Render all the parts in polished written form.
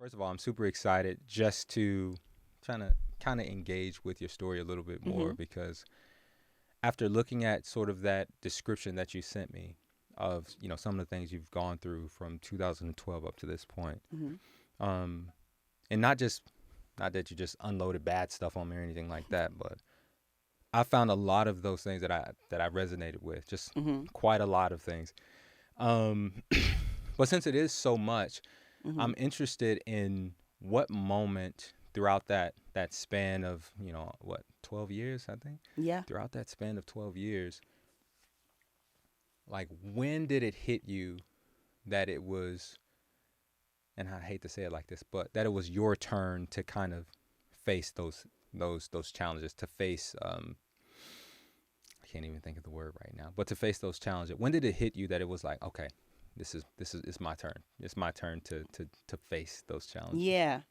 First of all, I'm super excited just to trying to kind of engage with your story a little bit more Mhm. because after looking at sort of that description that you sent me of, some of the things you've gone through from 2012 up to this point, Mhm. um, and not that you just unloaded bad stuff on me or anything like that, but I found a lot of those things that I resonated with, just Mhm. quite a lot of things. Um, but since it is so much, I'm Mhm. interested in what moment throughout that span of, 12 years, I think. Yeah. Throughout that span of 12 years, like when did it hit you that it was, and I hate to say it like this, but that it was your turn to kind of face those challenges, to face I can't even think of the word right now, but to face those challenges. When did it hit you that it was like, okay, this is it's my turn. It's my turn to face those challenges. Yeah.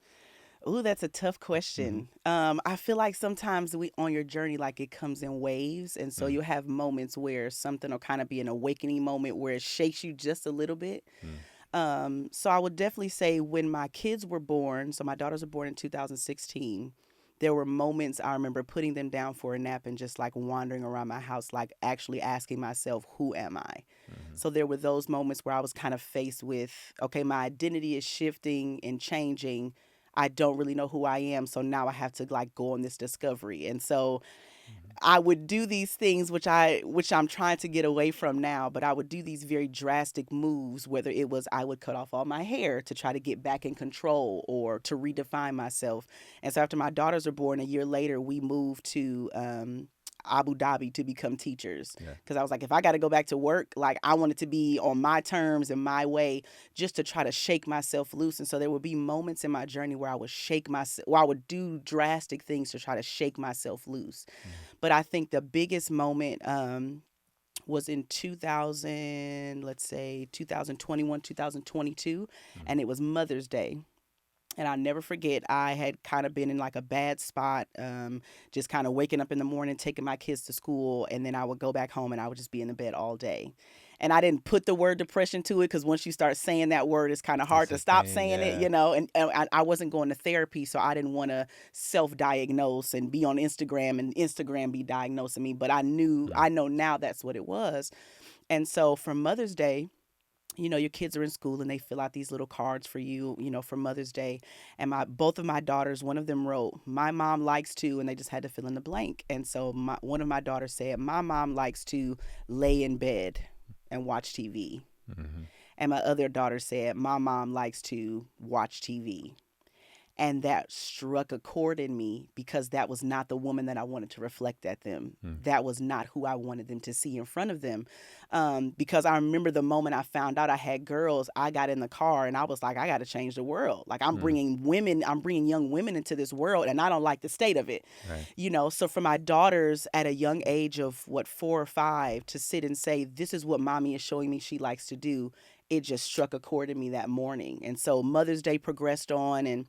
Ooh, that's a tough Mm-hmm. question. I feel like sometimes we on your journey, like it comes in waves, and so Mm, you have moments where something will kind of be an awakening moment where it shakes you just a little bit. mm, So I would definitely say when my kids were born, so my daughters were born in 2016. There were moments I remember putting them down for a nap and just like wandering around my house, like actually asking myself, who am I? mm-hmm. So there were those moments where I was kind of faced with, okay, my identity is shifting and changing. I don't really know who I am. So now I have to like go on this discovery. And so Mm-hmm. I would do these things which I'm trying to get away from now, but I would do these very drastic moves, whether it was I would cut off all my hair to try to get back in control or to redefine myself. And so after my daughters were born a year later, we moved to Abu Dhabi to become teachers Yeah. because I was like, if I got to go back to work, like I wanted to be on my terms and my way, just to try to shake myself loose. And so there would be moments in my journey where I would shake myself, where I would do drastic things to try to shake myself loose. Mm-hmm. But I think the biggest moment was in 2000, let's say 2021, 2022, and it was Mother's Day. And I'll never forget, I had kind of been in like a bad spot, just kind of waking up in the morning, taking my kids to school, and then I would go back home and I would just be in the bed all day. And I didn't put the word depression to it because once you start saying that word, it's kind of hard It's to a stop thing. saying it, Yeah. you know. And I wasn't going to therapy, so I didn't want to self diagnose and be on Instagram and Instagram be diagnosing me. But Mm, I know now that's what it was. And so for Mother's Day, your kids are in school and they fill out these little cards for you, for Mother's Day. And my both of my daughters, one of them wrote, "My mom likes to," and they just had to fill in the blank. And so one of my daughters said, "My mom likes to lay in bed and watch TV." mm-hmm. And my other daughter said, "My mom likes to watch TV." And that struck a chord in me because that was not the woman that I wanted to reflect at them. Mm, That was not who I wanted them to see in front of them. Because I remember the moment I found out I had girls, I got in the car and I was like, I got to change the world. Like mm, I'm bringing young women into this world, and I don't like the state of it. right. So for my daughters at a young age of 4 or 5 to sit and say, "This is what mommy is showing me she likes to do," it just struck a chord in me that morning. And so Mother's Day progressed on, and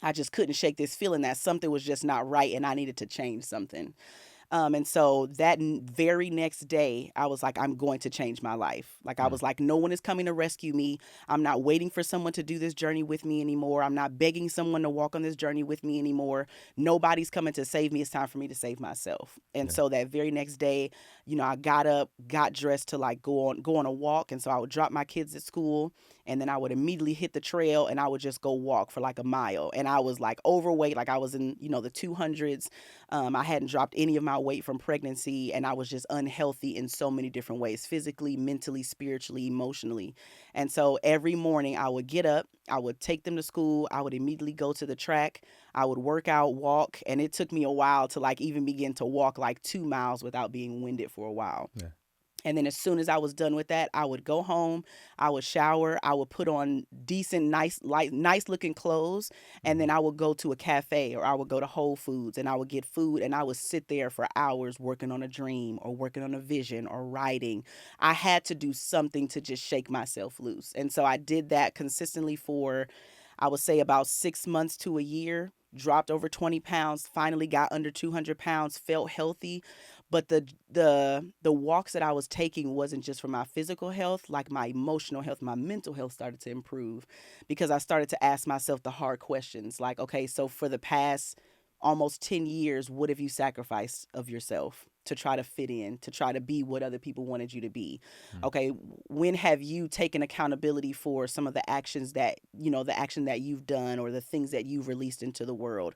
I just couldn't shake this feeling that something was just not right and I needed to change something. And so that very next day, I was like, I'm going to change my life. Like, I Mm, was like, no one is coming to rescue me. I'm not waiting for someone to do this journey with me anymore. I'm not begging someone to walk on this journey with me anymore. Nobody's coming to save me. It's time for me to save myself. And yeah. so that very next day, I got up, got dressed to like go on a walk. And so I would drop my kids at school, and then I would immediately hit the trail and I would just go walk for like a mile. And I was like overweight, like I was in, the 200s. I hadn't dropped any of my weight from pregnancy, and I was just unhealthy in so many different ways, physically, mentally, spiritually, emotionally. And so every morning I would get up, I would take them to school, I would immediately go to the track, I would work out, walk, and it took me a while to like even begin to walk like 2 miles without being winded for a while. Yeah. And then as soon as I was done with that, I would go home, I would shower, I would put on decent, nice, like nice looking clothes, and Mm-hmm. then I would go to a cafe or I would go to Whole Foods and I would get food and I would sit there for hours working on a dream or working on a vision or writing. I had to do something to just shake myself loose. And so I did that consistently for, I would say, about 6 months to a year. Dropped over 20 pounds, finally got under 200 pounds, felt healthy. But the walks that I was taking wasn't just for my physical health, like my emotional health, my mental health started to improve because I started to ask myself the hard questions like, okay, so for the past almost 10 years, what have you sacrificed of yourself to try to fit in, to try to be what other people wanted you to be? Mm. Okay, when have you taken accountability for some of the actions that, the action that you've done or the things that you've released into the world?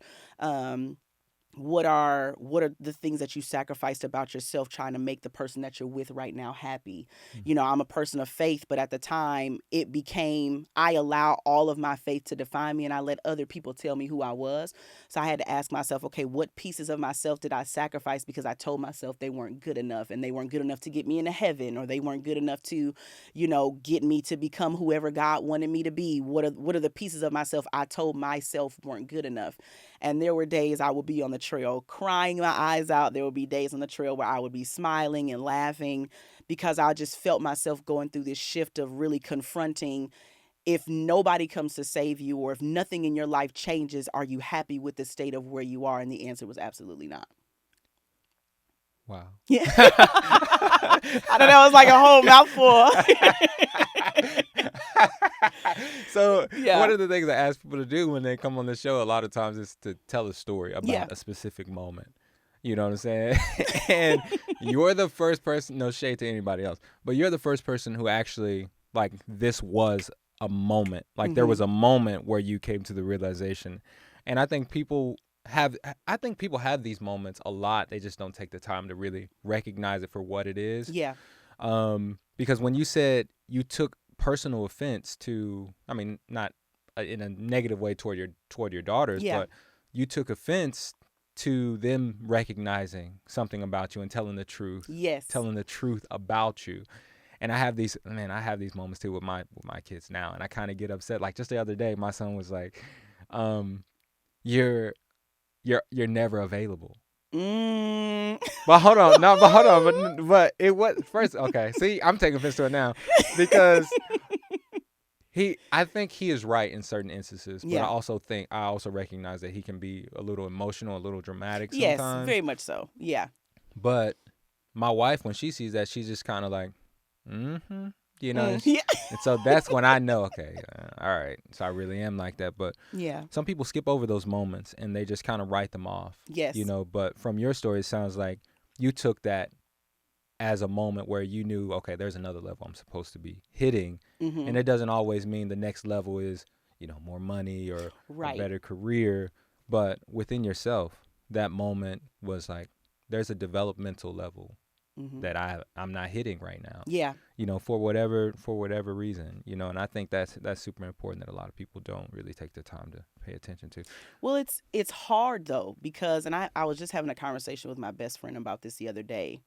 What are the things that you sacrificed about yourself trying to make the person that you're with right now happy? Mm. I'm a person of faith, but at the time it became I allow all of my faith to define me and I let other people tell me who I was. So I had to ask myself, okay, what pieces of myself did I sacrifice because I told myself they weren't good enough and they weren't good enough to get me into heaven, or they weren't good enough to, get me to become whoever God wanted me to be? What are the pieces of myself I told myself weren't good enough? And there were days I would be on the trail crying my eyes out. There would be days on the trail where I would be smiling and laughing because I just felt myself going through this shift of really confronting, if nobody comes to save you or if nothing in your life changes, are you happy with the state of where you are? And the answer was absolutely not. Wow. Yeah. I know that was like a whole mouthful. So Yeah. one of the things I ask people to do when they come on the show a lot of times is to tell a story Yeah. about a specific moment. You know what I'm saying? And you're the first person, no shade to anybody else, but you're the first person who actually, like, this was a moment. Like, there Mm-hmm. was a moment where you came to the realization. And I think people have these moments a lot. They just don't take the time to really recognize it for what it is. Yeah. Because when you said you took personal offense to, I mean, not in a negative way toward your daughters, Yeah. but you took offense to them recognizing something about you and Yes. telling the truth about you. And I have these moments too with my kids now, and I kind of get upset. Like just the other day, my son was like, "You're you're never available." Mm. But hold on, no, but hold on, but it was first. Okay, see, I'm taking offense to it now because I think he is right in certain instances, but Yeah. I also recognize that he can be a little emotional, a little dramatic Yes, sometimes. very much so. Yeah. But my wife, when she sees that, she's just kind of like, mm-hmm, you know. Yeah. And so that's when I know, okay, all right, so I really am like that. But Yeah. some people skip over those moments and they just kind of write them off, Yes. But from your story, it sounds like you took that as a moment where you knew, okay, there's another level I'm supposed to be hitting. Mm-hmm. And it doesn't always mean the next level is, more money or a Right. better career. But within yourself, that moment was like, there's a developmental level Mm-hmm. that I'm not hitting right now. Yeah. For whatever reason, and I think that's super important that a lot of people don't really take the time to pay attention to. Well, it's hard though because, and I was just having a conversation with my best friend about this the other day.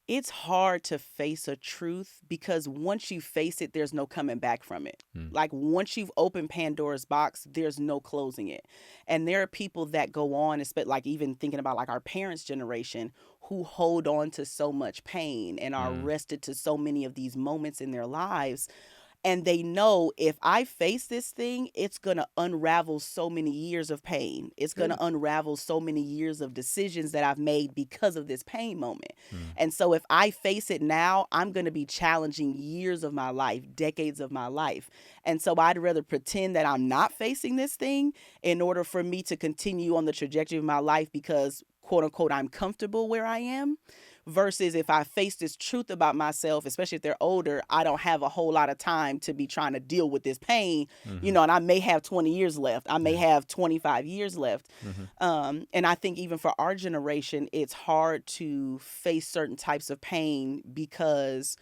It's hard to face a truth because once you face it, there's no coming back from it. Mm. Like once you've opened Pandora's box, there's no closing it. And there are people that go on, especially like even thinking about like our parents' generation, who hold on to so much pain and are Mm. arrested to so many of these moments in their lives, and they know if I face this thing, it's going to unravel so many years of pain. It's going Yeah. to unravel so many years of decisions that I've made because of this pain moment. Mm. And so if I face it now, I'm going to be challenging years of my life, decades of my life. And so I'd rather pretend that I'm not facing this thing in order for me to continue on the trajectory of my life because, quote unquote, I'm comfortable where I am, versus if I face this truth about myself, especially if they're older, I don't have a whole lot of time to be trying to deal with this pain, Mm-hmm. and I may have 20 years left. I may Yeah. have 25 years left. Mm-hmm. And I think even for our generation, it's hard to face certain types of pain because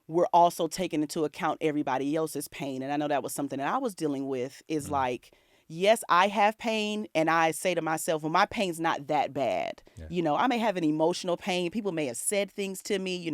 we're also taking into account everybody else's pain. And I know that was something that I was dealing with is Mm. like, yes, I have pain. And I say to myself, well, my pain's not that bad. Yeah. I may have an emotional pain. People may have said things to me.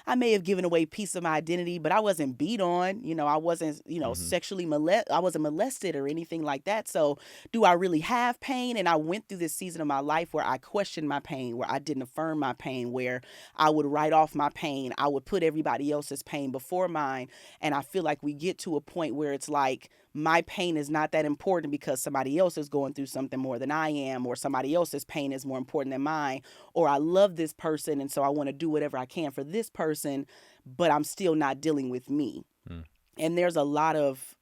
I may have given away a piece of my identity, but I wasn't beat on. I wasn't, Mm-hmm. sexually I wasn't molested or anything like that. So do I really have pain? And I went through this season of my life where I questioned my pain, where I didn't affirm my pain, where I would write off my pain. I would put everybody else's pain before mine. And I feel like we get to a point where it's like, my pain is not that important because somebody else is going through something more than I am, or somebody else's pain is more important than mine, or I love this person and so I want to do whatever I can for this person, but I'm still not dealing with me. Mm. And there's a lot of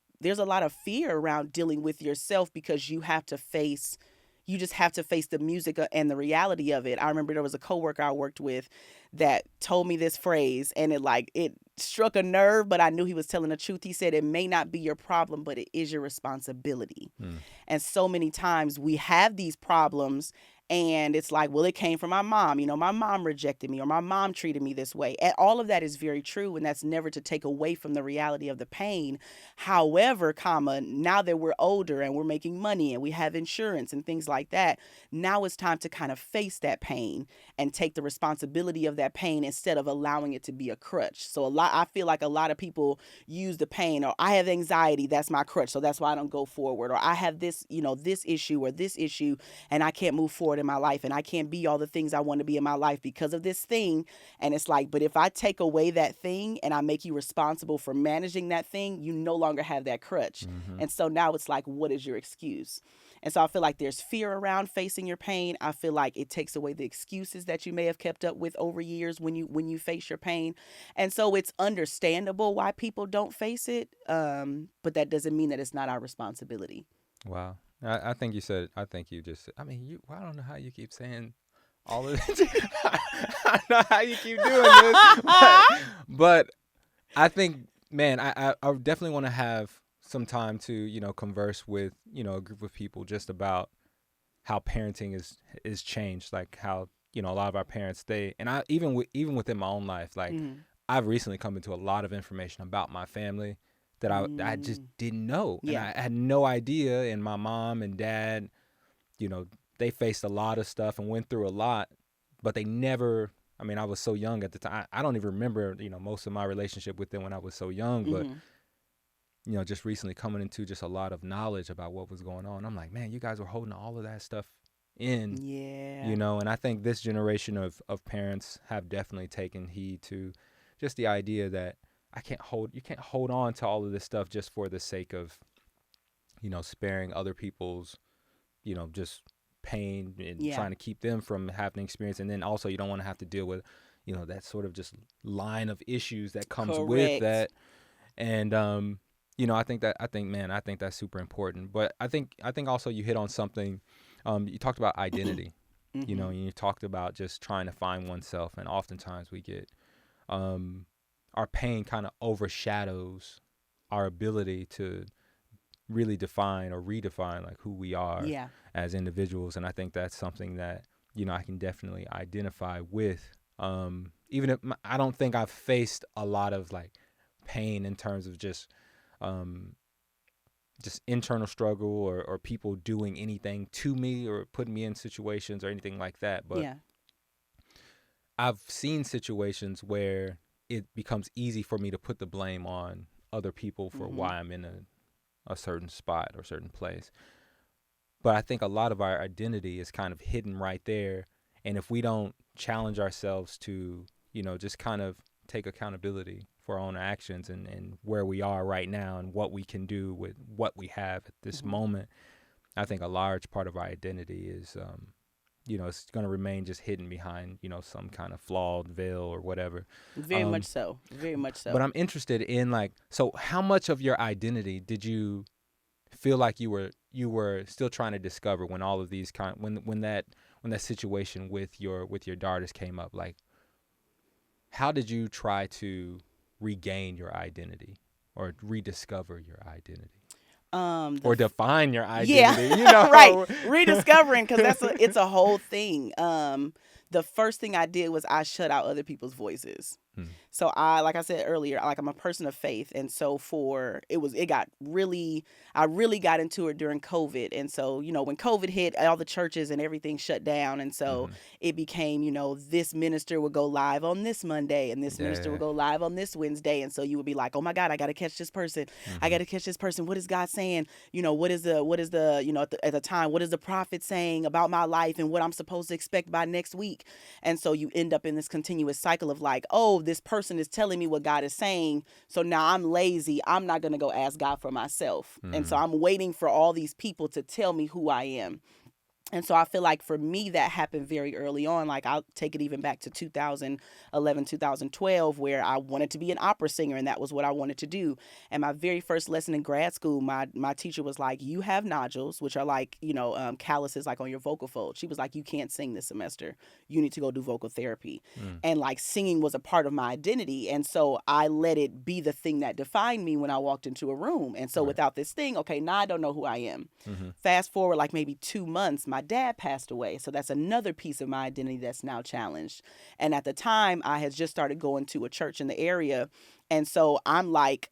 fear around dealing with yourself because you just have to face the music and the reality of it. I remember there was a coworker I worked with that told me this phrase, and it struck a nerve, but I knew he was telling the truth. He said, it may not be your problem, but it is your responsibility. Mm. And so many times we have these problems and it's like, well, it came from my mom. My mom rejected me, or my mom treated me this way. And all of that is very true. And that's never to take away from the reality of the pain. However, now that we're older and we're making money and we have insurance and things like that, now it's time to kind of face that pain and take the responsibility of that pain instead of allowing it to be a crutch. So I feel like a lot of people use the pain, or I have anxiety, that's my crutch, so that's why I don't go forward, or I have this, this issue or this issue, and I can't move forward in my life, and I can't be all the things I want to be in my life because of this thing. And it's like, but if I take away that thing and I make you responsible for managing that thing, you no longer have that crutch. Mm-hmm. And so now it's like, what is your excuse? And so I feel like there's fear around facing your pain. I feel like it takes away the excuses that you may have kept up with over years when you face your pain. And so it's understandable why people don't face it, but that doesn't mean that it's not our responsibility. Wow. I think you said, I think you just, I mean, I don't know how you keep saying all of this. I don't know how you keep doing this, but I think, man, I definitely want to have some time to, converse with, a group of people just about how parenting is changed, like how, a lot of our parents, and I, even within my own life, like I've recently come into a lot of information about my family that I just didn't know. Yeah. And I had no idea. And my mom and dad, they faced a lot of stuff and went through a lot, but they never, I mean, I was so young at the time. I don't even remember, most of my relationship with them when I was so young, but, just recently coming into just a lot of knowledge about what was going on. I'm like, man, you guys were holding all of that stuff in, Yeah. and I think this generation of parents have definitely taken heed to just the idea that you can't hold on to all of this stuff just for the sake of, sparing other people's, just pain and trying to keep them from having an experience. And then also you don't want to have to deal with, that sort of just line of issues that comes with that. And, I think that's super important. But I think also you hit on something, you talked about identity, and you talked about just trying to find oneself. And oftentimes we get, our pain kind of overshadows our ability to really define or redefine like who we are as individuals. And I think that's something that, I can definitely identify with. Even if I don't think I've faced a lot of like pain in terms of just internal struggle or people doing anything to me or putting me in situations or anything like that. But I've seen situations where it becomes easy for me to put the blame on other people for why I'm in a certain spot or certain place. But I think a lot of our identity is kind of hidden right there. And if we don't challenge ourselves to, just kind of take accountability for our own actions and where we are right now and what we can do with what we have at this moment, I think a large part of our identity is, it's going to remain just hidden behind, some kind of flawed veil or whatever. Very much so. Very much so. But I'm interested in so how much of your identity did you feel like you were still trying to discover when all of these when that situation with your daughters came up? Like, how did you try to regain your identity or rediscover your identity? Or define your identity, right. Rediscovering, because it's a whole thing. The first thing I did was I shut out other people's voices. So like I said earlier, I'm a person of faith. And so I really got into it during COVID. And so, when COVID hit, all the churches and everything shut down. And so it became, this minister would go live on this Monday and this minister would go live on this Wednesday. And so you would be like, oh my God, I got to catch this person. I got to catch this person. What is God saying? What is the, at the time, what is the prophet saying about my life and what I'm supposed to expect by next week? And so you end up in this continuous cycle of like, oh, this person is telling me what God is saying. So now I'm lazy. I'm not going to go ask God for myself. And so I'm waiting for all these people to tell me who I am. And so I feel like for me, that happened very early on. Like I'll take it even back to 2011, 2012, where I wanted to be an opera singer, and that was what I wanted to do. And my very first lesson in grad school, my teacher was like, you have nodules, which are like, calluses like on your vocal fold. She was like, you can't sing this semester. You need to go do vocal therapy. And like singing was a part of my identity. And so I let it be the thing that defined me when I walked into a room. And so without this thing, okay, now I don't know who I am. Fast forward like maybe 2 months, my dad passed away. So that's another piece of my identity that's now challenged. And at the time, I had just started going to a church in the area. And so I'm like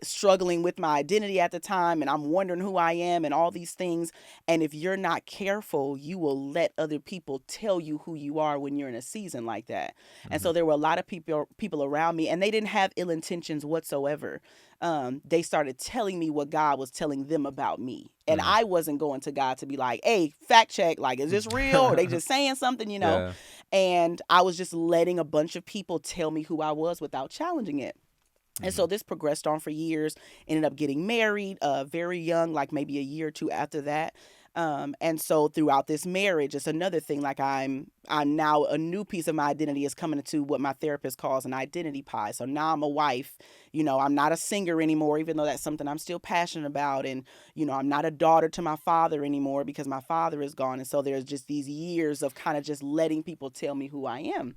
struggling with my identity at the time, and I'm wondering who I am and all these things. And if you're not careful, you will let other people tell you who you are when you're in a season like that. And so there were a lot of people around me, and they didn't have ill intentions whatsoever. They started telling me what God was telling them about me. And I wasn't going to God to be like, hey, fact check, like, is this real? Or they just saying something, Yeah. And I was just letting a bunch of people tell me who I was without challenging it. And so this progressed on for years, ended up getting married very young, like maybe a year or two after that. And so throughout this marriage, it's another thing, like I'm now, a new piece of my identity is coming into what my therapist calls an identity pie. So now I'm a wife, I'm not a singer anymore, even though that's something I'm still passionate about. And, I'm not a daughter to my father anymore because my father is gone. And so there's just these years of kind of just letting people tell me who I am.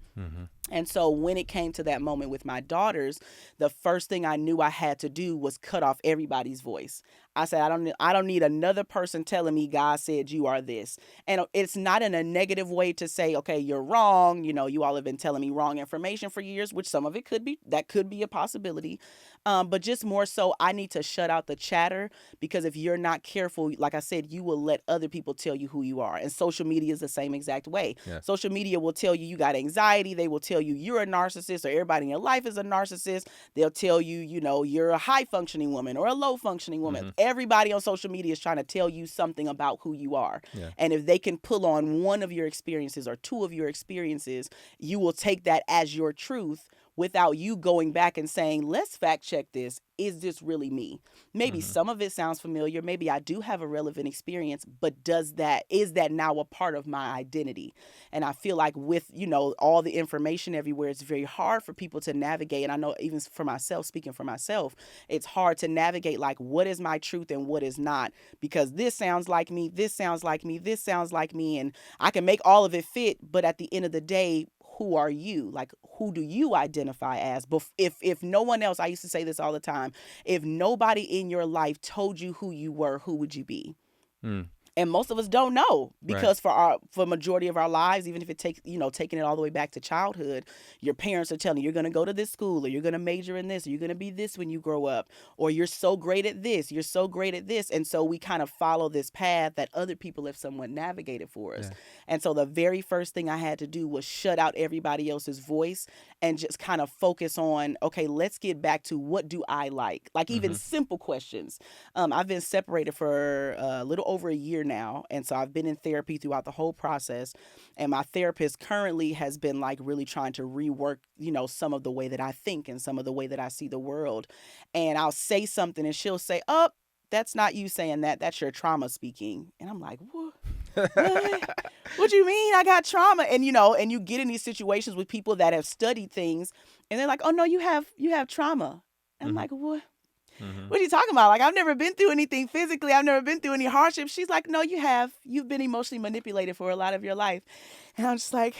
And so when it came to that moment with my daughters, the first thing I knew I had to do was cut off everybody's voice. I said, I don't need another person telling me God said you are this. And it's not in a negative way to say, okay, you're wrong. You all have been telling me wrong information for years, which some of it that could be a possibility. But just more so, I need to shut out the chatter, because if you're not careful, like I said, you will let other people tell you who you are. And social media is the same exact way. Yeah. Social media will tell you got anxiety. They will tell you you're a narcissist, or everybody in your life is a narcissist. They'll tell you, you're a high functioning woman or a low functioning woman. Everybody on social media is trying to tell you something about who you are. Yeah. And if they can pull on one of your experiences or two of your experiences, you will take that as your truth without you going back and saying, let's fact check this. Is this really me? Maybe some of it sounds familiar. Maybe I do have a relevant experience, but is that now a part of my identity? And I feel like with, all the information everywhere, it's very hard for people to navigate. And I know even for myself, speaking for myself, it's hard to navigate, like, what is my truth and what is not? Because this sounds like me, this sounds like me, this sounds like me. And I can make all of it fit. But at the end of the day, who are you? Like, who do you identify as? If no one else, I used to say this all the time, if nobody in your life told you who you were, who would you be? And most of us don't know, because for majority of our lives, even if it takes, taking it all the way back to childhood, your parents are telling you, you're going to go to this school, or you're going to major in this, or you're going to be this when you grow up, or you're so great at this, you're so great at this. And so we kind of follow this path that other people have somewhat navigated for us. Yeah. And so the very first thing I had to do was shut out everybody else's voice and just kind of focus on, okay, let's get back to what do I like? Like even simple questions. I've been separated for a little over a year now. And so I've been in therapy throughout the whole process. And my therapist currently has been like really trying to rework, some of the way that I think and some of the way that I see the world. And I'll say something and she'll say, oh, that's not you saying that. That's your trauma speaking. And I'm like, what? What do you mean I got trauma? And and you get in these situations with people that have studied things, and they're like, oh no, you have trauma. And I'm like, what? What are you talking about? Like, I've never been through anything physically. I've never been through any hardship. She's like, no, you have. You've been emotionally manipulated for a lot of your life. And I'm just like,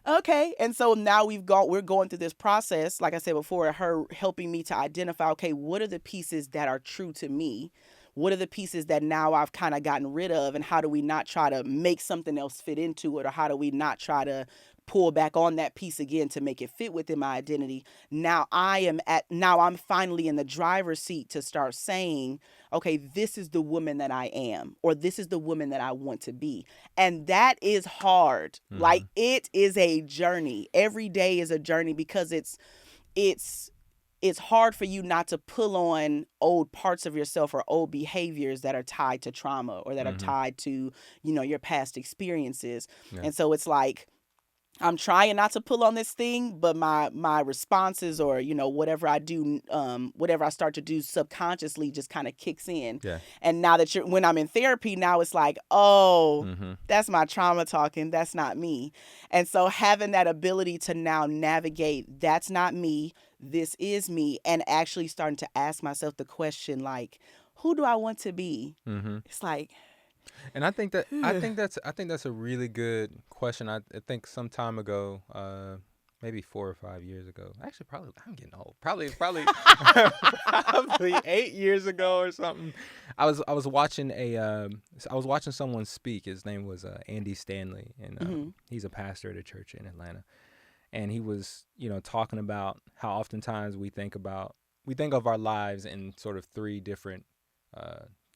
okay. And so now we're going through this process, like I said before, her helping me to identify, okay, what are the pieces that are true to me? What are the pieces that now I've kind of gotten rid of, and how do we not try to make something else fit into it, or how do we not try to pull back on that piece again to make it fit within my identity? Now I'm finally in the driver's seat to start saying, okay, this is the woman that I am, or this is the woman that I want to be. And that is hard. Like, it is a journey. Every day is a journey, because it's hard for you not to pull on old parts of yourself or old behaviors that are tied to trauma, or that are tied to, your past experiences. Yeah. And so it's like, I'm trying not to pull on this thing, but my responses, or whatever I do, whatever I start to do subconsciously, just kind of kicks in. Yeah. And now that when I'm in therapy, now it's like, oh, Mm-hmm. that's my trauma talking. That's not me. And so having that ability to now navigate, that's not me. This is me, and actually starting to ask myself the question, like, who do I want to be? Mm-hmm. It's like, And I think that's a really good question. I think some time ago, maybe 4 or 5 years ago. Actually, probably I'm getting old. Probably probably 8 years ago or something. I was watching I was watching someone speak. His name was Andy Stanley, and he's a pastor at a church in Atlanta. And he was talking about how oftentimes we think of our lives in sort of three different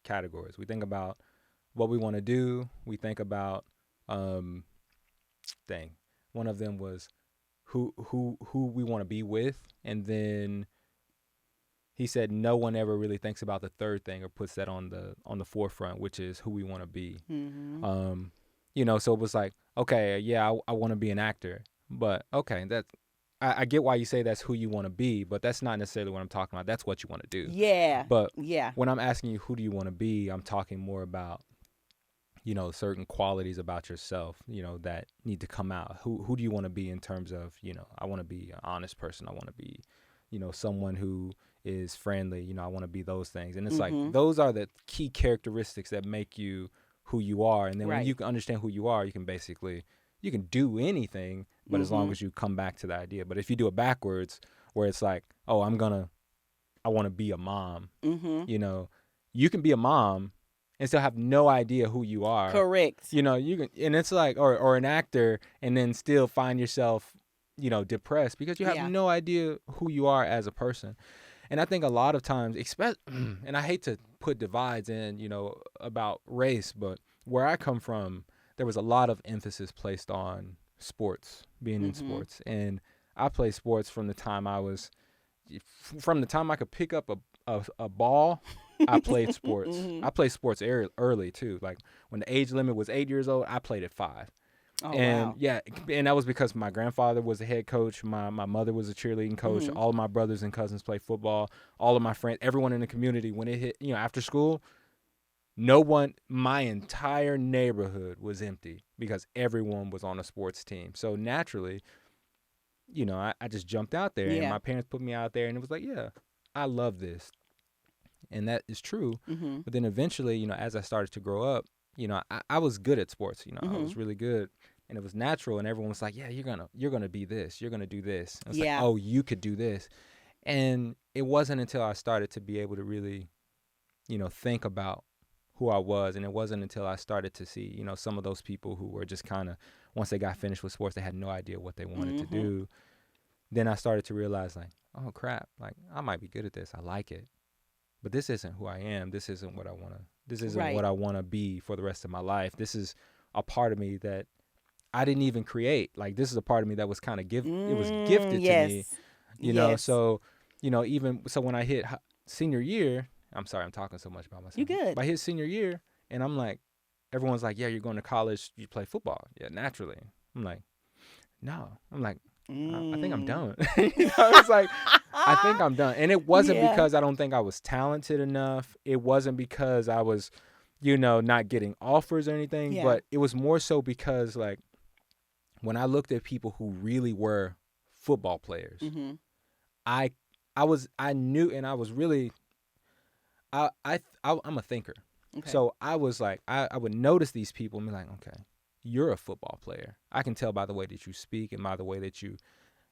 categories. We think about what we want to do. We think about, one of them was who we want to be with, and then he said no one ever really thinks about the third thing or puts that on the forefront, which is who we want to be. mm-hmm. So it was like, okay, yeah, I want to be an actor, but okay, I get why you say that's who you want to be, but that's not necessarily what I'm talking about. That's what you want to do. Yeah. But Yeah. when I'm asking you who do you want to be, I'm talking more about certain qualities about yourself, that need to come out. Who do you want to be in terms of, I want to be an honest person. I want to be, someone who is friendly. I want to be those things. And it's like, those are the key characteristics that make you who you are. And then when you can understand who you are, you can do anything, but as long as you come back to the idea. But if you do it backwards, where it's like, oh, I want to be a mom, you can be a mom and still have no idea who you are. Correct. You can, and it's like, or an actor, and then still find yourself, depressed because you have no idea who you are as a person. And I think a lot of times, and I hate to put divides in, about race, but where I come from, there was a lot of emphasis placed on sports, being in sports. And I played sports from the time I could pick up a ball. I played sports. I played sports early too. Like when the age limit was 8 years old, I played at 5. Oh, and wow. yeah, and that was because my grandfather was a head coach. My mother was a cheerleading coach. All of my brothers and cousins played football. All of my friends, everyone in the community, when it hit, after school, my entire neighborhood was empty because everyone was on a sports team. So naturally, I just jumped out there, and my parents put me out there, and it was like, yeah, I love this. And that is true. But then eventually, as I started to grow up, I was good at sports. I was really good, and it was natural. And everyone was like, "Yeah, you're gonna be this. You're gonna do this." And it's like, "Oh, you could do this." And it wasn't until I started to be able to really, think about who I was, and it wasn't until I started to see, some of those people who were just kind of, once they got finished with sports, they had no idea what they wanted to do. Then I started to realize, like, oh crap, like I might be good at this. I like it. But this isn't who I am. This isn't what I want to. This isn't what I want to be for the rest of my life. This is a part of me that I didn't even create. Like, this is a part of me that was kind of it was gifted to me. So, even so when I hit senior year, I'm sorry, I'm talking so much about myself. You good. But I hit senior year, and I'm like, everyone's like, yeah, you're going to college, you play football. Yeah, naturally. I'm like, no. I'm like, I think I'm done. It's like, I think I'm done. And it wasn't because I don't think I was talented enough. It wasn't because I was, not getting offers or anything. But it was more so because, like, when I looked at people who really were football players, I knew, and I was really, I'm a thinker. Okay. So I was like, I would notice these people and be like, okay, you're a football player. I can tell by the way that you speak and by the way that you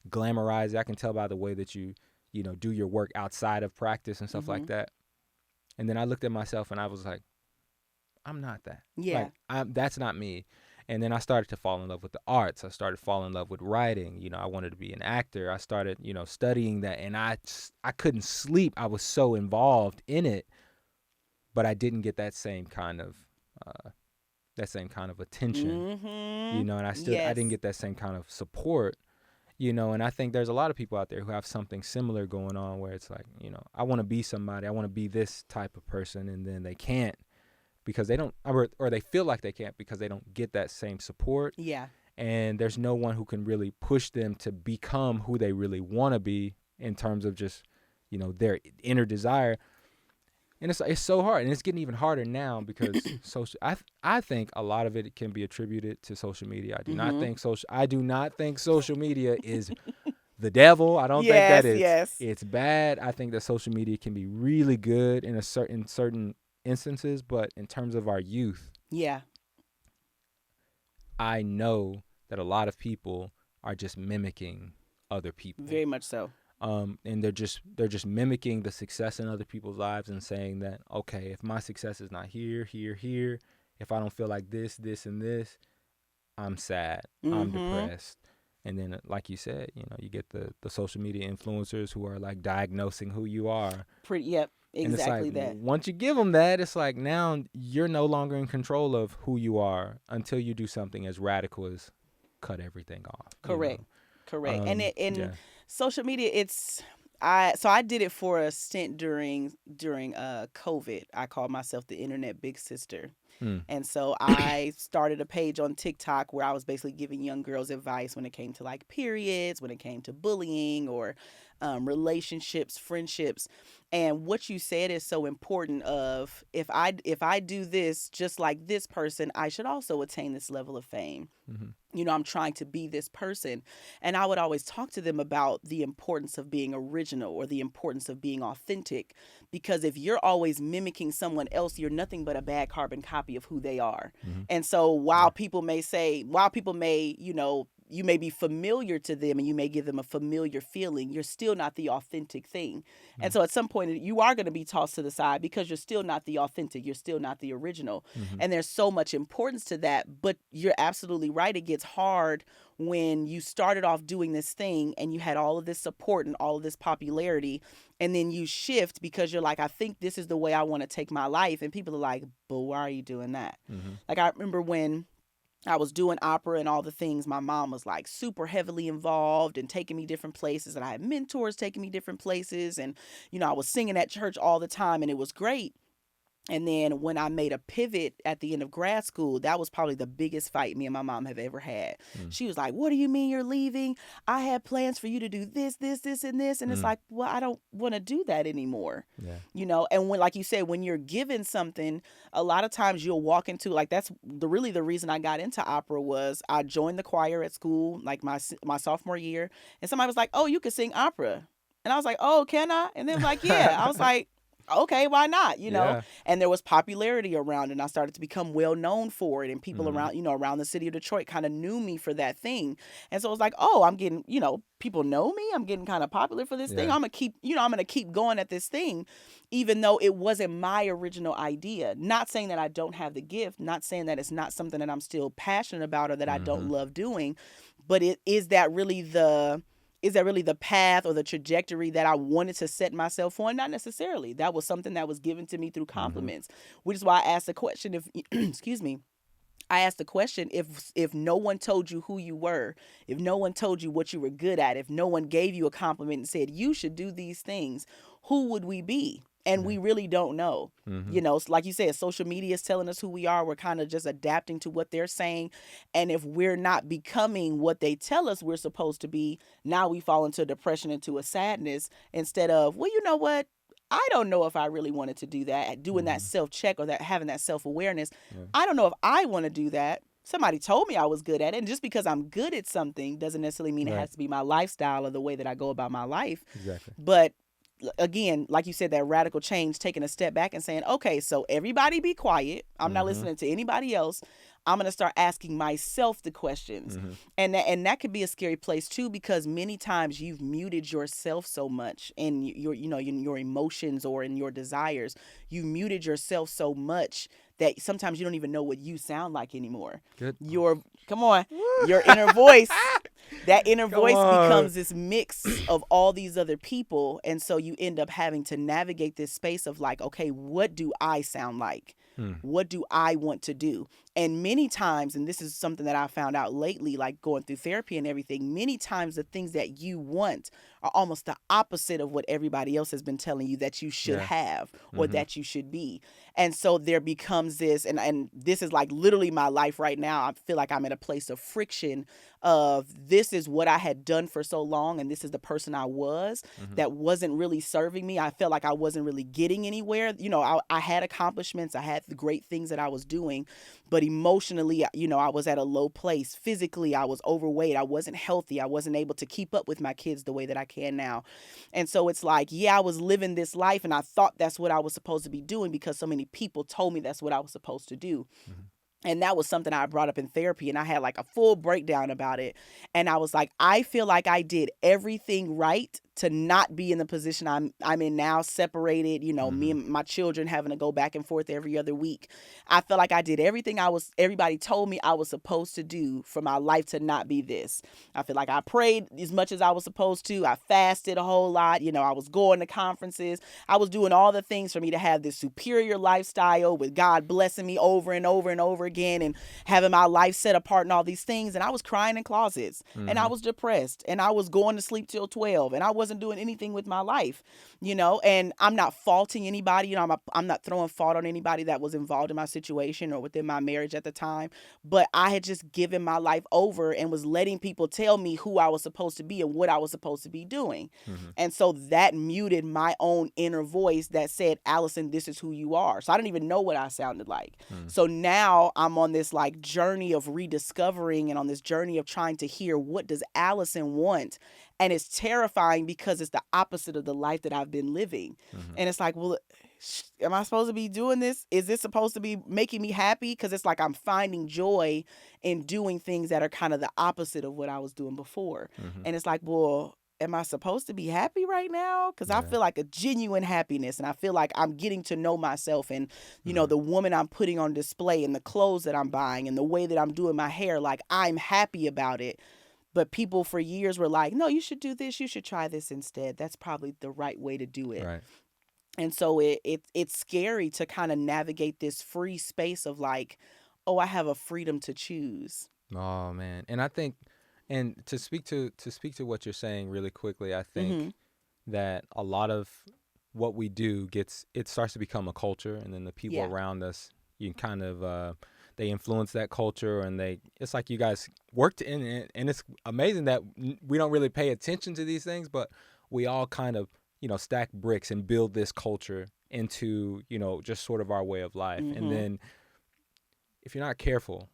glamorize it. I can tell by the way that you do your work outside of practice and stuff like that. And then I looked at myself and I was like, I'm not that. Yeah. Like, that's not me. And then I started to fall in love with the arts. I started falling in love with writing. I wanted to be an actor. I started, studying that, and I couldn't sleep. I was so involved in it, but I didn't get that same kind of attention, and I didn't get that same kind of support, and I think there's a lot of people out there who have something similar going on where it's like, I want to be somebody, I want to be this type of person, and then they can't because they don't, or they feel like they can't because they don't get that same support. Yeah. and there's no one who can really push them to become who they really want to be in terms of just, their inner desire. And it's so hard, and it's getting even harder now because I think a lot of it can be attributed to social media. I do not think social media is the devil. I don't think that it's bad. I think that social media can be really good in certain instances, but in terms of our youth, I know that a lot of people are just mimicking other people. Very much so. And they're just mimicking the success in other people's lives and saying that, okay, if my success is not here, if I don't feel like this, and this, I'm sad, I'm depressed. And then, like you said, you get the social media influencers who are like diagnosing who you are. Exactly like, that. Once you give them that, it's like now you're no longer in control of who you are until you do something as radical as cut everything off. Correct. And social media, I did it for a stint during COVID. I called myself the internet big sister. And so I started a page on TikTok where I was basically giving young girls advice when it came to like periods, when it came to bullying or relationships, friendships. And what you said is so important of if I do this just like this person, I should also attain this level of fame. I'm trying to be this person. And I would always talk to them about the importance of being original or the importance of being authentic. Because if you're always mimicking someone else, you're nothing but a bad carbon copy of who they are. And so while people may, you may be familiar to them and you may give them a familiar feeling, you're still not the authentic thing. And so at some point you are going to be tossed to the side because you're still not the authentic. You're still not the original. And there's so much importance to that. But you're absolutely right. It gets hard when you started off doing this thing and you had all of this support and all of this popularity, and then you shift because you're like, I think this is the way I want to take my life. And people are like, but why are you doing that? Like, I remember when I was doing opera and all the things, my mom was like super heavily involved and taking me different places. And I had mentors taking me different places. And, I was singing at church all the time and it was great. And then when I made a pivot at the end of grad school, that was probably the biggest fight me and my mom have ever had. She was like, what do you mean you're leaving? I had plans for you to do this, and this. And it's like, well, I don't want to do that anymore. And when, like you said, when you're given something, a lot of times you'll walk into, like, that's really the reason I got into opera was I joined the choir at school, like my sophomore year. And somebody was like, oh, you could sing opera. And I was like, oh, can I? And they were like, yeah. I was like, okay, why not? And there was popularity around it, and I started to become well known for it, and people around the city of Detroit kind of knew me for that thing. And so it was like, oh, I'm getting, people know me. I'm getting kind of popular for this thing. I'm going to keep going at this thing, even though it wasn't my original idea. Not saying that I don't have the gift, not saying that it's not something that I'm still passionate about or that I don't love doing, but is that really the path or the trajectory that I wanted to set myself on? Not necessarily. That was something that was given to me through compliments, which is why I asked the question if no one told you who you were, if no one told you what you were good at, if no one gave you a compliment and said you should do these things, who would we be? And we really don't know. Like you said, social media is telling us who we are. We're kind of just adapting to what they're saying. And if we're not becoming what they tell us we're supposed to be, now we fall into depression, into a sadness, instead of, well, you know what? I don't know if I really wanted to do that, doing that self-check or that having that self-awareness. I don't know if I want to do that. Somebody told me I was good at it. And just because I'm good at something doesn't necessarily mean it has to be my lifestyle or the way that I go about my life. Exactly. But again, like you said, that radical change, taking a step back and saying, okay, so everybody be quiet. I'm not listening to anybody else. I'm going to start asking myself the questions. And that could be a scary place too, because many times you've muted yourself so much in your emotions or in your desires. You muted yourself so much that sometimes you don't even know what you sound like anymore. Good. Your inner voice, that inner voice becomes this mix of all these other people. And so you end up having to navigate this space of like, okay, what do I sound like? What do I want to do? And many times, and this is something that I found out lately, like going through therapy and everything, many times the things that you want are almost the opposite of what everybody else has been telling you that you should have or that you should be. And so there becomes this, and this is like literally my life right now. I feel like I'm at a place of friction of this is what I had done for so long, and this is the person I was Mm-hmm. that wasn't really serving me. I felt like I wasn't really getting anywhere. I had accomplishments, I had the great things that I was doing, but emotionally, I was at a low place. Physically, I was overweight. I wasn't healthy. I wasn't able to keep up with my kids the way that I can now. And so it's like, yeah, I was living this life and I thought that's what I was supposed to be doing because so many people told me that's what I was supposed to do. Mm-hmm. And that was something I brought up in therapy, and I had like a full breakdown about it. And I was like, I feel like I did everything right to not be in the position I'm in now, separated, me Mm-hmm. and my children having to go back and forth every other week. I felt like I did everything everybody told me I was supposed to do for my life to not be this. I feel like I prayed as much as I was supposed to. I fasted a whole lot. I was going to conferences. I was doing all the things for me to have this superior lifestyle with God blessing me over and over and over again and having my life set apart and all these things. And I was crying in closets and I Mm-hmm. was depressed and I was going to sleep till 12 and I wasn't doing anything with my life, and I'm not faulting anybody. I'm not throwing fault on anybody that was involved in my situation or within my marriage at the time. But I had just given my life over and was letting people tell me who I was supposed to be and what I was supposed to be doing. Mm-hmm. And so that muted my own inner voice that said, Allyson, this is who you are. So I didn't even know what I sounded like. Mm-hmm. So now I'm on this like journey of rediscovering and on this journey of trying to hear, what does Allyson want? And it's terrifying because it's the opposite of the life that I've been living. Mm-hmm. And it's like, well, am I supposed to be doing this? Is this supposed to be making me happy? Because it's like I'm finding joy in doing things that are kind of the opposite of what I was doing before. Mm-hmm. And it's like, well, am I supposed to be happy right now? Because I Yeah. feel like a genuine happiness and I feel like I'm getting to know myself and, Mm-hmm. the woman I'm putting on display and the clothes that I'm buying and the way that I'm doing my hair, like I'm happy about it. But people for years were like, no, you should do this. You should try this instead. That's probably the right way to do it. Right. And so it's scary to kind of navigate this free space of like, oh, I have a freedom to choose. Oh man, and I think, and to speak to what you're saying really quickly, I Mm-hmm. think that a lot of what we do it starts to become a culture, and then the people Yeah. around us, you kind of they influence that culture, and it's like you guys worked in it, and it's amazing that we don't really pay attention to these things, but we all kind of stack bricks and build this culture into just sort of our way of life, and Mm-hmm. then if you're not careful,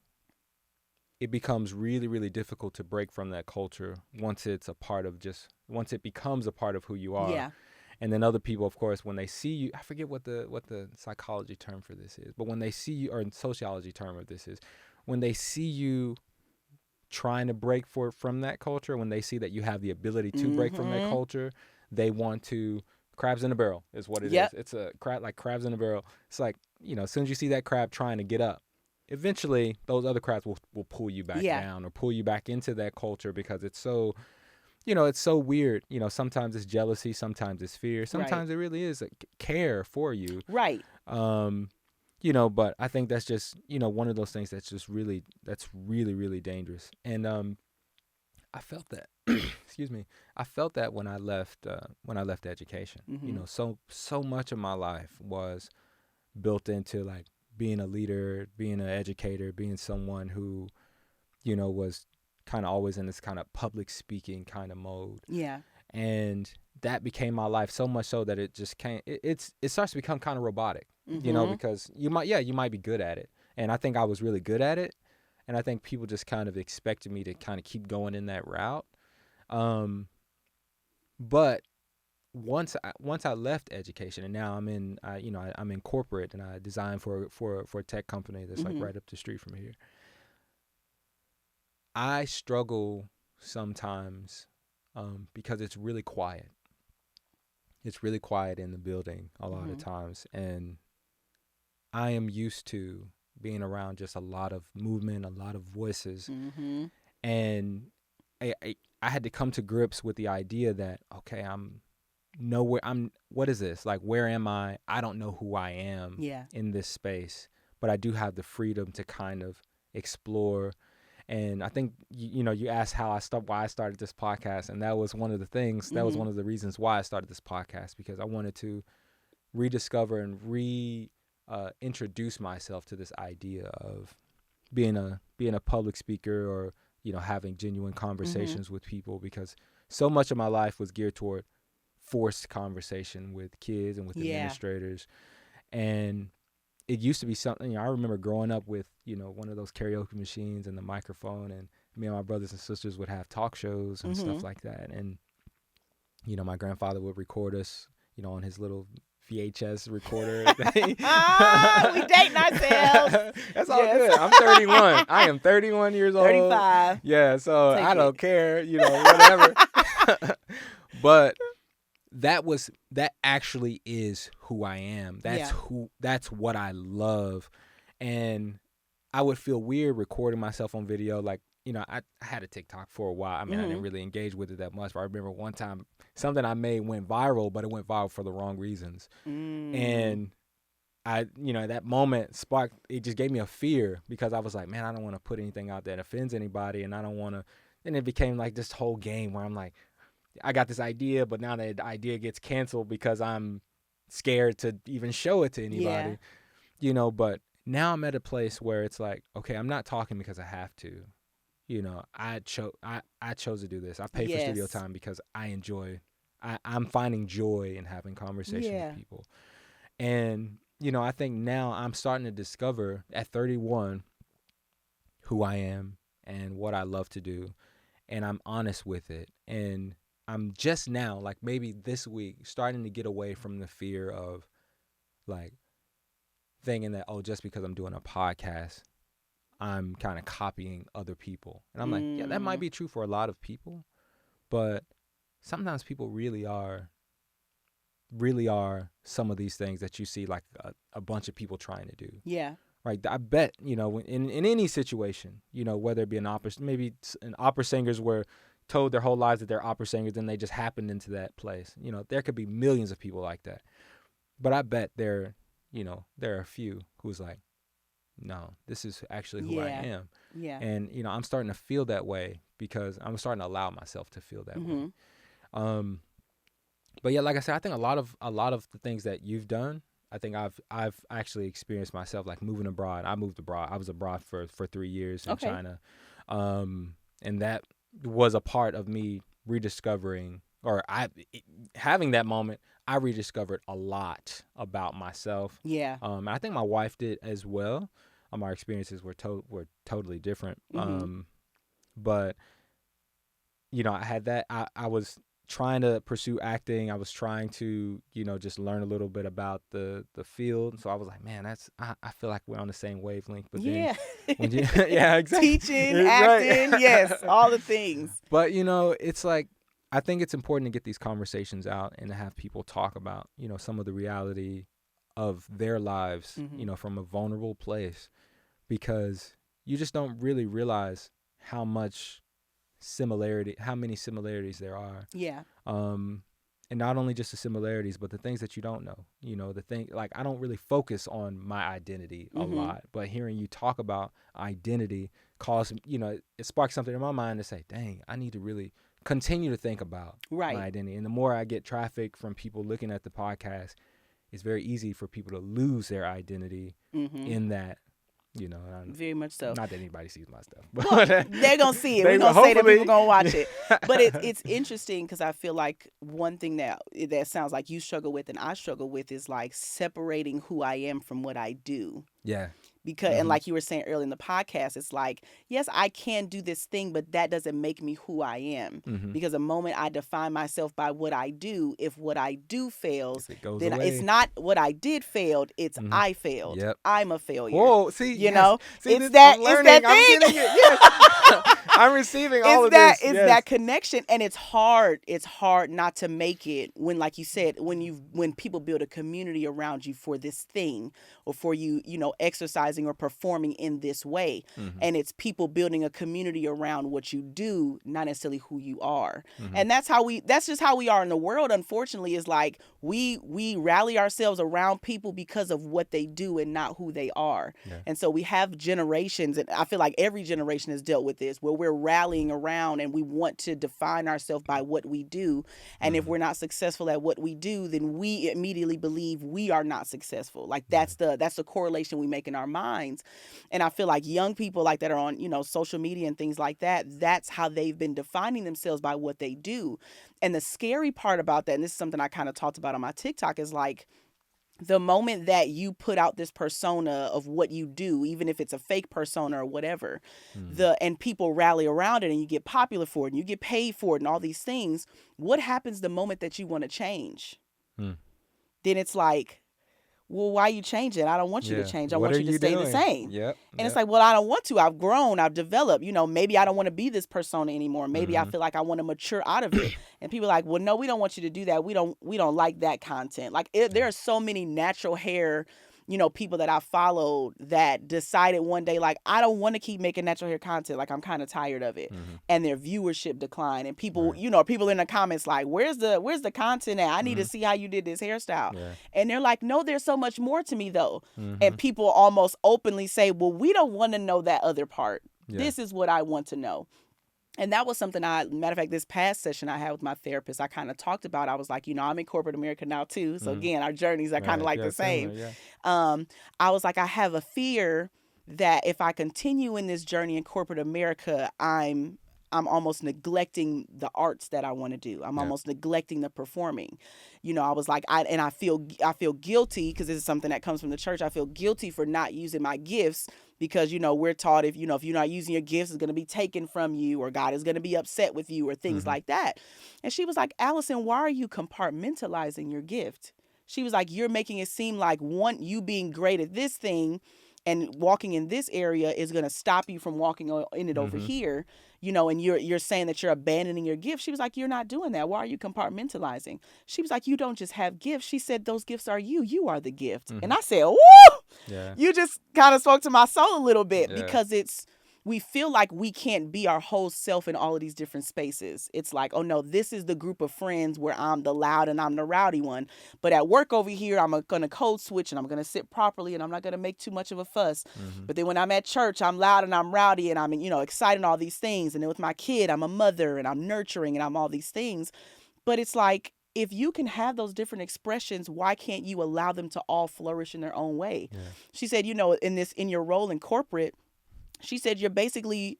it becomes really, really difficult to break from that culture once once it becomes a part of who you are. Yeah. And then other people, of course, when they see you, I forget what the psychology term for this is, but when they see you, or sociology term of this is, when they see you trying to break from that culture, when they see that you have the ability to break from that Mm-hmm. culture, they want to crabs in a barrel is what it Yep. is. It's a crab, like crabs in a barrel. It's like, as soon as you see that crab trying to get up, eventually those other crabs will pull you back Yeah. down or pull you back into that culture because it's so weird. Sometimes it's jealousy, sometimes it's fear, Right. sometimes it really is a care for you. Right. Um, but I think that's just, one of those things that's really, really dangerous. And I felt that, excuse me, I felt that when I left education. Mm-hmm. So much of my life was built into like being a leader, being an educator, being someone who, was kind of always in this kind of public speaking kind of mode. Yeah. And that became my life so much so that it just can't, it starts to become kind of robotic, Mm-hmm. because you might be good at it. And I think I was really good at it. And I think people just kind of expected me to kind of keep going in that route. But once I left education, and now I'm in corporate, and I design for a tech company that's like Mm-hmm. right up the street from here. I struggle sometimes because it's really quiet. It's really quiet in the building a lot of Mm-hmm. times, and I am used to being around just a lot of movement, a lot of voices, Mm-hmm. and I had to come to grips with the idea that, okay, what is this? Like, where am I? I don't know who I am Yeah. in this space, but I do have the freedom to kind of explore. And I think, you asked why I started this podcast. And that was one of the things, that was Mm-hmm. one of the reasons why I started this podcast, because I wanted to rediscover and introduce myself to this idea of being a public speaker, or having genuine conversations with people, because so much of my life was geared toward forced conversation with kids and with administrators. And it used to be something, I remember growing up with, one of those karaoke machines and the microphone, and me and my brothers and sisters would have talk shows and stuff like that. And, my grandfather would record us, on his little VHS recorder thing. We dating ourselves. That's all good. I'm 31. I am 31 years old. 35. Yeah, so Take I don't it. care, whatever. But that actually is who I am. That's what I love. And I would feel weird recording myself on video. Like, I had a TikTok for a while. I mean, I didn't really engage with it that much, but I remember one time something I made went viral, but it went viral for the wrong reasons. And I, that moment sparked, it just gave me a fear, because I was like, man, I don't want to put anything out that offends anybody, and I don't want to, and it became like this whole game where I'm like, I got this idea, but now that idea gets canceled because I'm scared to even show it to anybody, but now I'm at a place where it's like, okay, I'm not talking because I have to. I chose to do this. I paid for studio time because I'm finding joy in having conversation with people. And, I think now I'm starting to discover at 31 who I am and what I love to do. And I'm honest with it. And I'm just now, like maybe this week, starting to get away from the fear of like thinking that, oh, just because I'm doing a podcast, I'm kind of copying other people. And I'm like, yeah, that might be true for a lot of people, but sometimes people really are some of these things that you see like a bunch of people trying to do. Yeah. Right. I bet, in any situation, whether it be maybe an opera singers were told their whole lives that they're opera singers and they just happened into that place. There could be millions of people like that. But I bet there are a few who's like, no, this is actually who I am. Yeah. And, I'm starting to feel that way because I'm starting to allow myself to feel that way. But yeah, like I said, I think a lot of the things that you've done, I think I've actually experienced myself, like moving abroad. I moved abroad. I was abroad for 3 years in China. And that was a part of me rediscovering, or having that moment. I rediscovered a lot about myself. Yeah. I think my wife did as well. Our experiences were totally different. But I had that. I was trying to pursue acting. I was trying to, just learn a little bit about the field. So I was like, man, I feel like we're on the same wavelength. But then, yeah, exactly. Teaching, acting, yes, all the things. But it's like, I think it's important to get these conversations out and to have people talk about, some of the reality of their lives, from a vulnerable place, because you just don't really realize how many similarities there are. Yeah. And not only just the similarities, but the things that you don't know. Like, I don't really focus on my identity a lot, but hearing you talk about identity it sparks something in my mind to say, dang, I need to really continue to think about my identity. And the more I get traffic from people looking at the podcast, it's very easy for people to lose their identity in that, very much so. Not that anybody sees my stuff, but they're gonna see it. We're gonna say that people gonna watch it. But it's interesting because I feel like one thing that sounds like you struggle with and I struggle with is like separating who I am from what I do. Yeah. Because and like you were saying earlier in the podcast, it's like, yes, I can do this thing, but that doesn't make me who I am. Because the moment I define myself by what I do, if what I do fails, then away, it's not what I did failed, it's I failed. Yep. I'm a failure. Whoa, see, you know, see, it's that thing. I'm getting it. Yes. I'm receiving all of this. It's that connection, and it's hard. It's hard not to make it when, like you said, when people build a community around you for this thing, or for you, exercising or performing in this way, and it's people building a community around what you do, not necessarily who you are. And that's just how we are in the world. Unfortunately, is like we rally ourselves around people because of what they do and not who they are. And so we have generations, and I feel like every generation has dealt with this, where we're we're rallying around and we want to define ourselves by what we do. And if Mm-hmm. we're not successful at what we do, then we immediately believe we are not successful. Like Yeah. that's the correlation we make in our minds. And I feel like young people like that are on, social media and things like that, that's how they've been defining themselves by what they do. And the scary part about that, and this is something I kind of talked about on my TikTok, is like the moment that you put out this persona of what you do, even if it's a fake persona or whatever, Mm-hmm. and people rally around it and you get popular for it and you get paid for it and all these things, what happens the moment that you want to change? Mm. Then it's like, well, why you changing? I don't want you to Yeah. change. I What want are you to you stay the doing? same. Yep. And it's Yep. like, well, I don't want to. I've grown. I've developed. Maybe I don't want to be this persona anymore. Maybe I Mm-hmm. feel like I want to mature out of it. And people are like, well, no, we don't want you to do that. We don't like that content. Like there are so many natural hair, people that I followed that decided one day, like, I don't want to keep making natural hair content. Like, I'm kind of tired of it. Mm-hmm. And their viewership declined. And people, Right. people in the comments like, where's the content at? I need to Mm-hmm. see how you did this hairstyle. Yeah. And they're like, no, there's so much more to me though. Mm-hmm. And people almost openly say, well, we don't want to know that other part. Yeah. This is what I want to know. And that was something matter of fact, this past session I had with my therapist, I kind of talked about. I was like, I'm in corporate America now too. So again, our journeys are kind of Right. like Yeah. the same. Similar. Yeah. I was like, I have a fear that if I continue in this journey in corporate America, I'm almost neglecting the arts that I want to do. I'm Yeah. almost neglecting the performing. I was like, I feel guilty because this is something that comes from the church. I feel guilty for not using my gifts because, we're taught if you're not using your gifts, it's going to be taken from you or God is going to be upset with you or things Mm-hmm. like that. And she was like, Allyson, why are you compartmentalizing your gift? She was like, you're making it seem like you being great at this thing and walking in this area is going to stop you from walking in it over Mm-hmm. here, and you're saying that you're abandoning your gift. She was like, you're not doing that. Why are you compartmentalizing? She was like, you don't just have gifts. She said, those gifts are you. You are the gift. Mm-hmm. And I said, woo, Yeah. you just kind of spoke to my soul a little bit Yeah. because we feel like we can't be our whole self in all of these different spaces. It's like, oh no, this is the group of friends where I'm the loud and I'm the rowdy one. But at work over here, I'm going to code switch and I'm going to sit properly and I'm not going to make too much of a fuss. Mm-hmm. But then when I'm at church, I'm loud and I'm rowdy and I'm, excited and all these things. And then with my kid, I'm a mother and I'm nurturing and I'm all these things. But it's like, if you can have those different expressions, why can't you allow them to all flourish in their own way? Yeah. She said, in your role in corporate, she said you're basically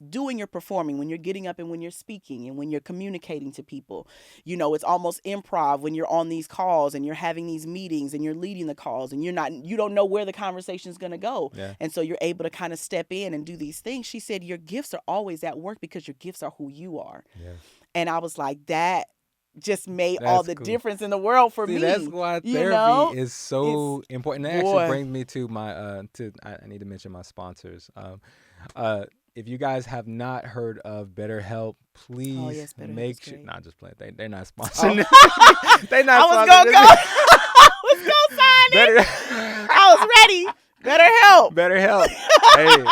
doing your performing when you're getting up and when you're speaking and when you're communicating to people. It's almost improv when you're on these calls and you're having these meetings and you're leading the calls and you don't know where the conversation is going to go. Yeah. And so you're able to kind of step in and do these things. She said your gifts are always at work because your gifts are who you are. Yeah. And I was like, that just made all the cool. difference in the world for See, me. that's why therapy is so important. That actually brings me to my I need to mention my sponsors. If you guys have not heard of BetterHelp, please yes, BetterHelp make is sure. great. Nah, just playing. They're not sponsoring. This. They not I was sponsoring gonna this. go. I was gonna sign it. I was ready. Better help. BetterHelp. Hey,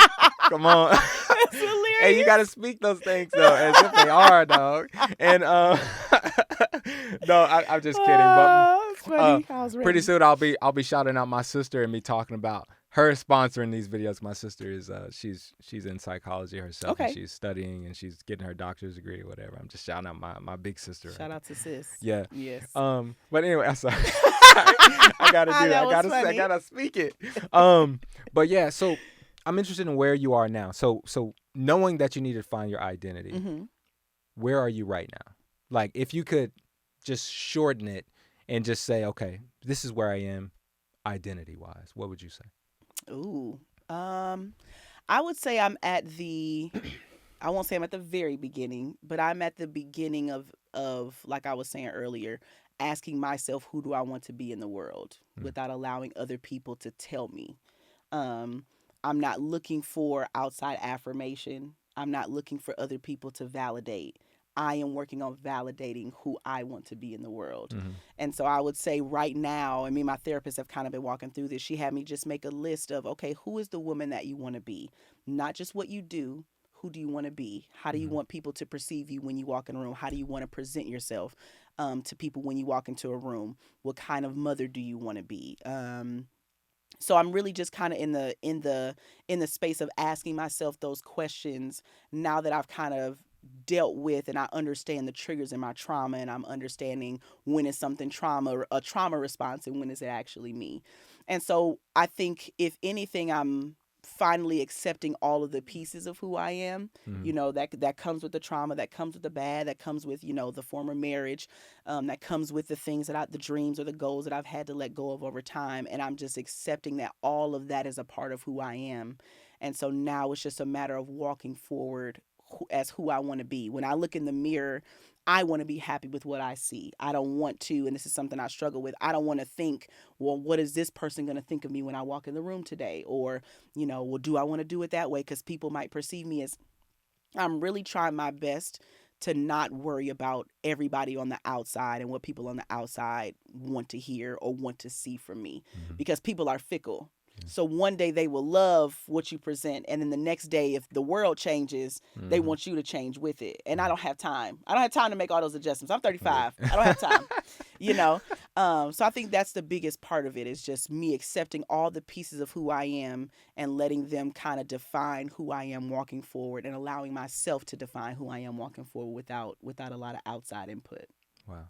come on. That's hilarious. Hey, you gotta speak those things though, as if they are, dog. And no, I'm just kidding. But That's funny. I was ready. pretty soon I'll be shouting out my sister and me talking about her sponsoring these videos. My sister is she's in psychology herself. Okay. And she's studying and she's getting her doctor's degree or whatever. I'm just shouting out my big sister. Shout out to sis. Yeah. Yes. But anyway, I'm sorry. I gotta do that. I gotta speak it. But yeah, so I'm interested in where you are now. So knowing that you need to find your identity, Mm-hmm. where are you right now? Like, if you could just shorten it and just say, okay, this is where I am identity-wise, what would you say? Ooh. I would say I'm at the I won't say I'm at the very beginning, but I'm at the beginning of like I was saying earlier, asking myself who do I want to be in the world without allowing other people to tell me. I'm not looking for outside affirmation. I'm not looking for other people to validate. I am working on validating who I want to be in the world. Mm-hmm. And so I would say right now, I mean, my therapist have kind of been walking through this. She had me just make a list of, okay, who is the woman that you want to be? Not just what you do. Who do you want to be? How do you want people to perceive you when you walk in a room? How do you want to present yourself to people when you walk into a room? What kind of mother do you want to be? So I'm really just kind of in the space of asking myself those questions now that I've kind of dealt with and I understand the triggers in my trauma, and I'm understanding when is something a trauma response, and when is it actually me. And so I think if anything, I'm finally accepting all of the pieces of who I am. Mm-hmm. That comes with the trauma, that comes with the bad, that comes with the former marriage, that comes with the things the dreams or the goals that I've had to let go of over time. And I'm just accepting that all of that is a part of who I am. And so now it's just a matter of walking forward as who I want to be. When I look in the mirror, I want to be happy with what I see. I don't want to, and this is something I struggle with, I don't want to think, well, what is this person going to think of me when I walk in the room today? Or, well, do I want to do it that way? Because people might perceive me as, I'm really trying my best to not worry about everybody on the outside and what people on the outside want to hear or want to see from me, Mm-hmm. because people are fickle. Yeah. So one day they will love what you present, and then the next day, if the world changes, they Mm-hmm. want you to change with it. And I Mm-hmm. don't have time. I don't have time to make all those adjustments. I'm Yeah. 35. I don't have time. you know. So I think that's the biggest part of it, is just me accepting all the pieces of who I am and letting them kind of define who I am walking forward, and allowing myself to define who I am walking forward without a lot of outside input. Wow.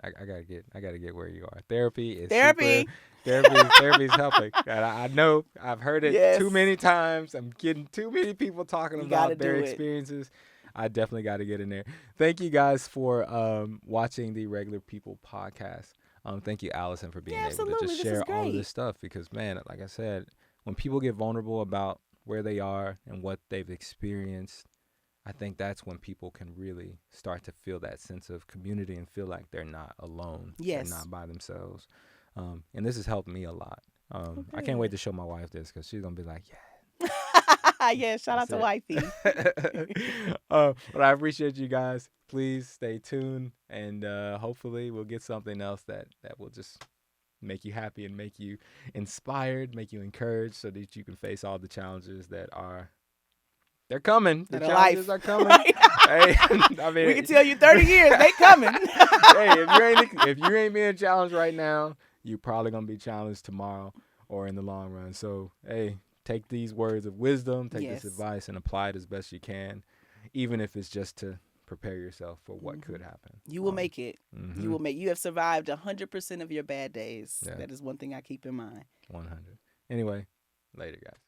I gotta get where you are. Therapy is super. Therapy. Therapy is helping. And I know I've heard it Yes. too many times. I'm getting too many people talking You got to about their do it. experiences. I definitely got to get in there. Thank you guys for watching the Regular People podcast. Thank you, Allyson, for being Yeah, able to absolutely. just This is share all of great. this stuff, because, man, like I said, when people get vulnerable about where they are and what they've experienced, I think that's when people can really start to feel that sense of community and feel like they're not alone. Yes. They're not by themselves. And this has helped me a lot. I can't good. wait to show my wife this, because she's going to be like, yeah. Yeah, shout out That's to it. wifey. But I appreciate you guys. Please stay tuned, and hopefully we'll get something else that will just make you happy and make you inspired, make you encouraged, so that you can face all the challenges they're coming. The That are challenges life. are coming. Right? Hey, I mean, We can tell you 30 years, they coming. hey, if you ain't being challenged right now, you're probably gonna be challenged tomorrow or in the long run. So, hey, take these words of wisdom, take this Yes. advice, and apply it as best you can, even if it's just to prepare yourself for what could happen. You will make it. Mm-hmm. You have survived 100% of your bad days. Yeah. That is one thing I keep in mind. 100. Anyway, later, guys.